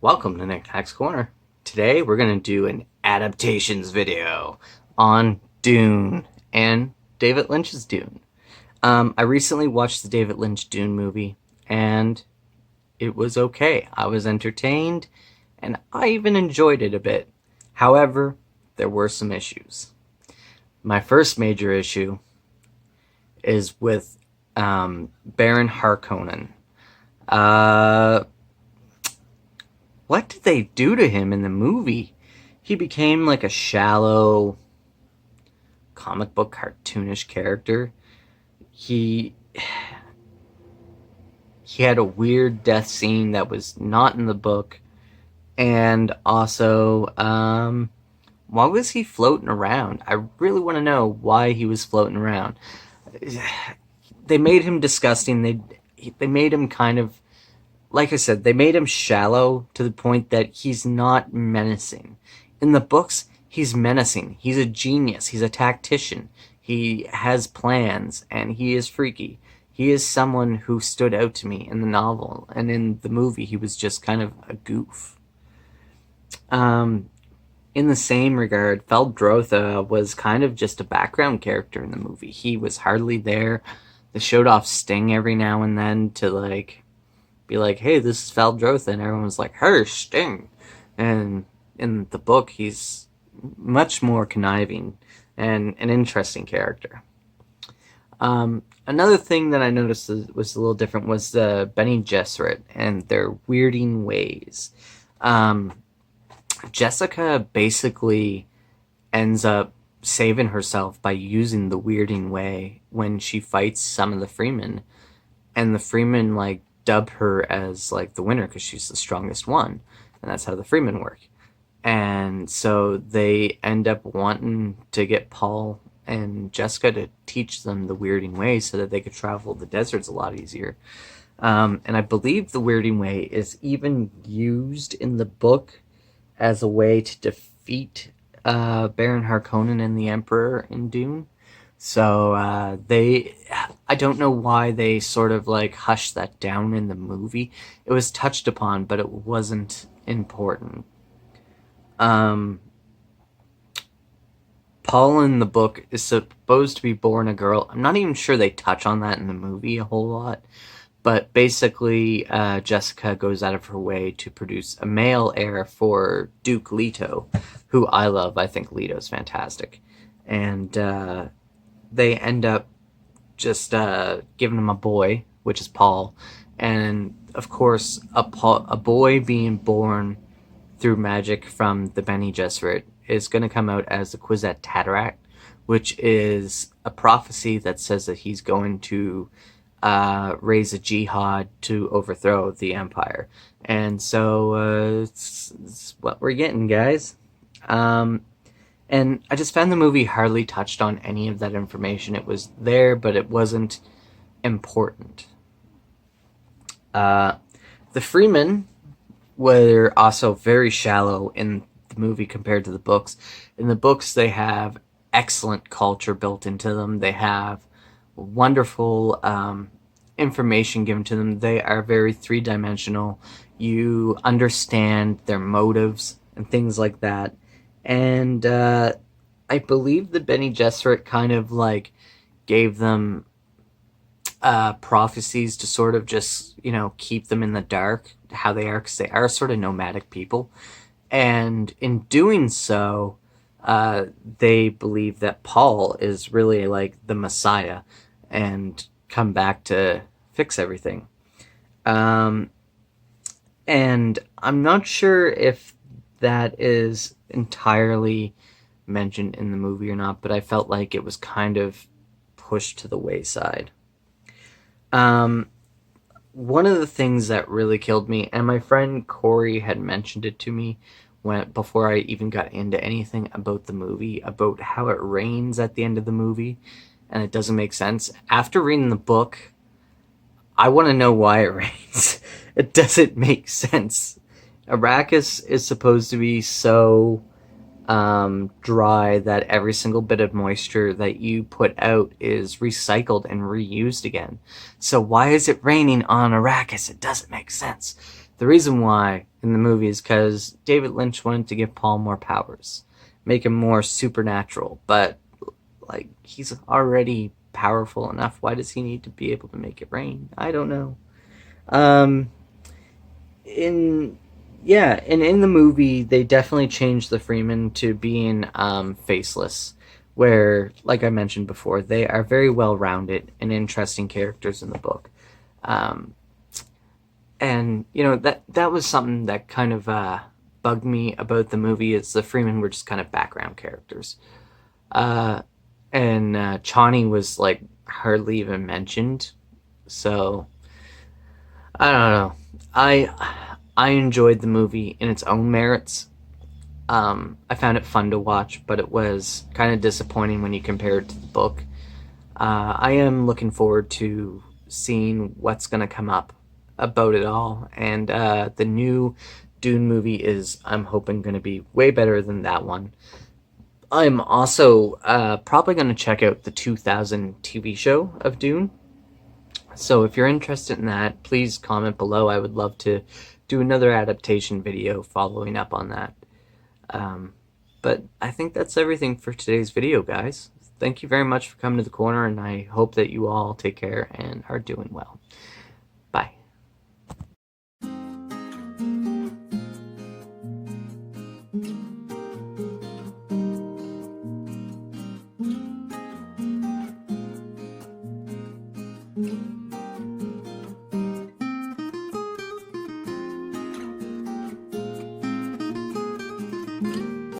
Welcome to Nick Hack's Corner. Today we're going to do an adaptations video on Dune and David Lynch's Dune. I recently watched the David Lynch Dune movie and it was okay. I was entertained and I even enjoyed it a bit. However, there were some issues. My first major issue is with Baron Harkonnen. What did they do to him in the movie? He became like a shallow comic book cartoonish character. He had a weird death scene that was not in the book, and also why was he floating around? I really want to know why he was floating around. They made him disgusting. They made him kind of, like I said, they made him shallow to the point that he's not menacing. In the books, he's menacing. He's a genius. He's a tactician. He has plans, and he is freaky. He is someone who stood out to me in the novel, and in the movie, he was just kind of a goof. In the same regard, Feldrotha was kind of just a background character in the movie. He was hardly there. They showed off Sting every now and then to be like, hey, this is Feldrotha, and everyone was like, hey, Sting. And in the book, he's much more conniving and an interesting character. Another thing that I noticed was a little different was the Bene Gesserit and their weirding ways. Jessica basically ends up saving herself by using the weirding way when she fights some of the Freemen, and the Freemen dub her as the winner because she's the strongest one, and that's how the Freemen work. And so they end up wanting to get Paul and Jessica to teach them the weirding way so that they could travel the deserts a lot easier. And I believe the weirding way is even used in the book as a way to defeat Baron Harkonnen and the Emperor in Dune. So I don't know why they sort of hushed that down in the movie. It was touched upon, but it wasn't important. Paul in the book is supposed to be born a girl. I'm not even sure they touch on that in the movie a whole lot. But basically, Jessica goes out of her way to produce a male heir for Duke Leto, who I love. I think Leto's fantastic. And they end up just giving him a boy, which is Paul. And, of course, a boy being born through magic from the Bene Gesserit is going to come out as the Kwisatz Haderach, which is a prophecy that says that he's going to raise a jihad to overthrow the Empire. And so it's what we're getting, guys. And I just found the movie hardly touched on any of that information. It was there, but it wasn't important. The Freemen were also very shallow in the movie compared to the books. In the books, they have excellent culture built into them. They have wonderful information given to them. They are very three-dimensional. You understand their motives and things like that. And I believe the Bene Gesserit kind of gave them prophecies to sort of just, keep them in the dark, how they are, because they are sort of nomadic people. And in doing so, they believe that Paul is really the Messiah and come back to fix everything. And I'm not sure if that is entirely mentioned in the movie or not, but I felt like it was kind of pushed to the wayside. One of the things that really killed me, and my friend Corey had mentioned it to me before I even got into anything about the movie, about how it rains at the end of the movie, and it doesn't make sense. After reading the book, I want to know why it rains. It doesn't make sense. Arrakis is supposed to be so dry that every single bit of moisture that you put out is recycled and reused again. So why is it raining on Arrakis? It doesn't make sense. The reason why in the movie is because David Lynch wanted to give Paul more powers, make him more supernatural, but like he's already powerful enough. Why does he need to be able to make it rain? I don't know. Um, in yeah, and in the movie they definitely changed the Freeman to being faceless, where, like I mentioned before, they are very well rounded and interesting characters in the book. Um, and that was something that kind of bugged me about the movie, is the Freeman were just kind of background characters. Uh, and Chani was like hardly even mentioned. So I don't know. I enjoyed the movie in its own merits. I found it fun to watch, but it was kind of disappointing when you compare it to the book. I am looking forward to seeing what's going to come up about it all, and the new Dune movie is, I'm hoping, going to be way better than that one. I'm also probably going to check out the 2000 TV show of Dune. So if you're interested in that, please comment below. I would love to do another adaptation video following up on that. Um, but I think that's everything for today's video, guys. Thank you very much for coming to the corner, and I hope that you all take care and are doing well.